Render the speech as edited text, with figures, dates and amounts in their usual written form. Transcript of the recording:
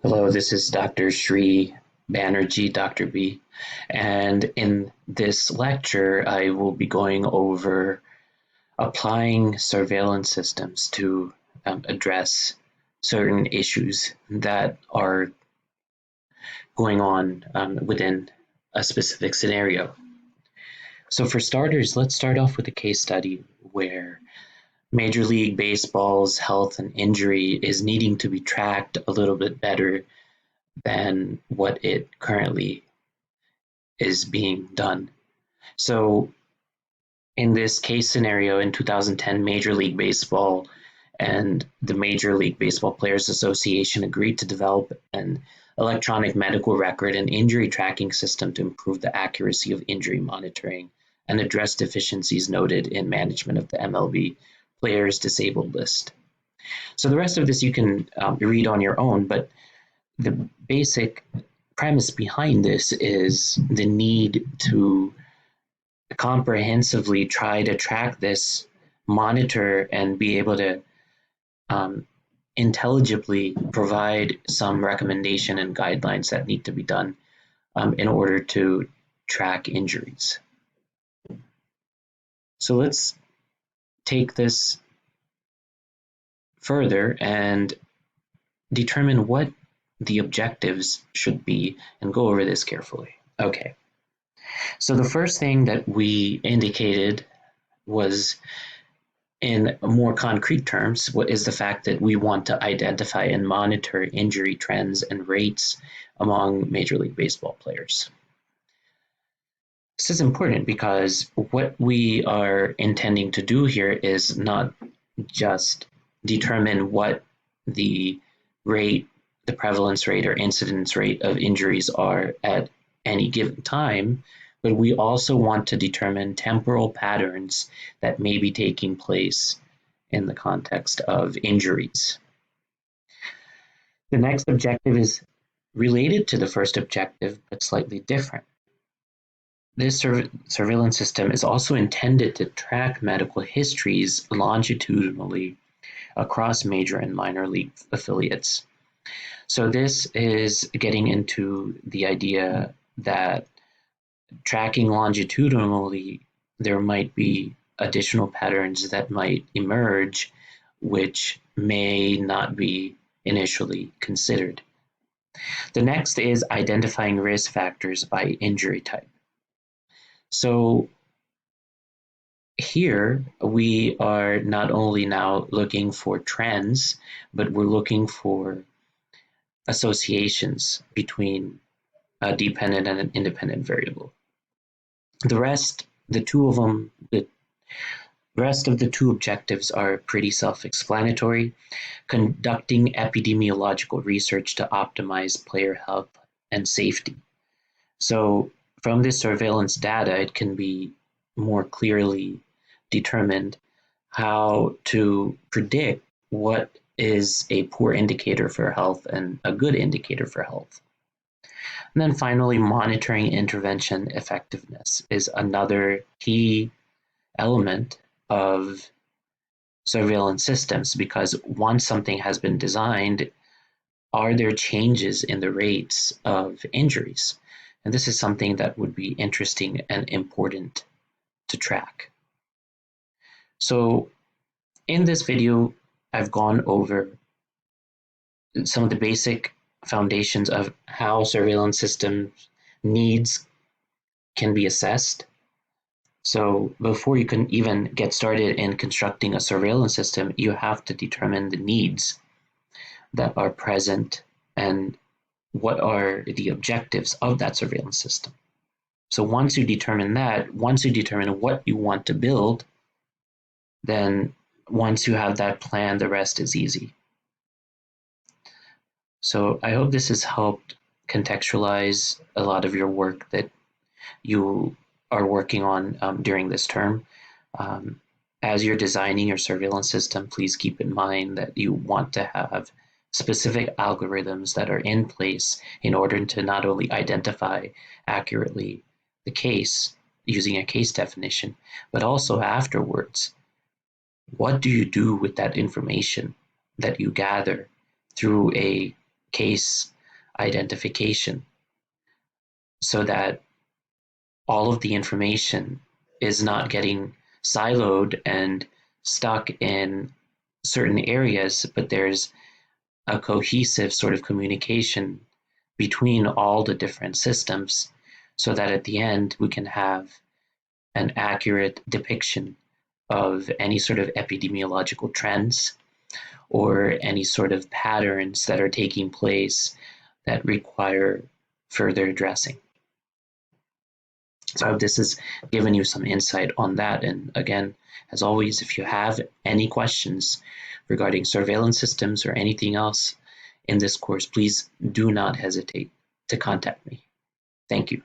Hello, this is Dr. Sri Banerjee, Dr. B. And in this lecture, I will be going over applying surveillance systems to address certain issues that are going on within a specific scenario. So for starters, let's start off with a case study where Major League Baseball's health and injury is needing to be tracked a little bit better than what it currently is being done. So in this case scenario in 2010, Major League Baseball and the Major League Baseball Players Association agreed to develop an electronic medical record and injury tracking system to improve the accuracy of injury monitoring and address deficiencies noted in management of the MLB players disabled list. So the rest of this you can read on your own, but the basic premise behind this is the need to comprehensively try to track this, monitor, and be able to intelligibly provide some recommendation and guidelines that need to be done in order to track injuries. So let's take this further and determine what the objectives should be and go over this carefully. Okay. So the first thing that we indicated was, in more concrete terms, what is the fact that we want to identify and monitor injury trends and rates among Major League Baseball players. This is important because what we are intending to do here is not just determine what the rate, the prevalence rate or incidence rate of injuries are at any given time, but we also want to determine temporal patterns that may be taking place in the context of injuries. The next objective is related to the first objective, but slightly different. This surveillance system is also intended to track medical histories longitudinally across major and minor league affiliates. So this is getting into the idea that tracking longitudinally, there might be additional patterns that might emerge which may not be initially considered. The next is identifying risk factors by injury type. So here we are not only now looking for trends, but we're looking for associations between a dependent and an independent variable. The rest of the two objectives are pretty self-explanatory: conducting epidemiological research to optimize player health and safety. So from this surveillance data, it can be more clearly determined how to predict what is a poor indicator for health and a good indicator for health. And then finally, monitoring intervention effectiveness is another key element of surveillance systems, because once something has been designed, are there changes in the rates of injuries? And this is something that would be interesting and important to track. So in this video, I've gone over some of the basic foundations of how surveillance systems needs can be assessed. So before you can even get started in constructing a surveillance system, you have to determine the needs that are present and what are the objectives of that surveillance system. So once you determine that, once you determine what you want to build, then once you have that plan, the rest is easy. So I hope this has helped contextualize a lot of your work that you are working on during this term. As you're designing your surveillance system, please keep in mind that you want to have specific algorithms that are in place in order to not only identify accurately the case using a case definition, but also afterwards, what do you do with that information that you gather through a case identification so that all of the information is not getting siloed and stuck in certain areas, but there's a cohesive sort of communication between all the different systems so that at the end we can have an accurate depiction of any sort of epidemiological trends or any sort of patterns that are taking place that require further addressing. So I hope this has given you some insight on that. And again, as always, if you have any questions regarding surveillance systems or anything else in this course, please do not hesitate to contact me. Thank you.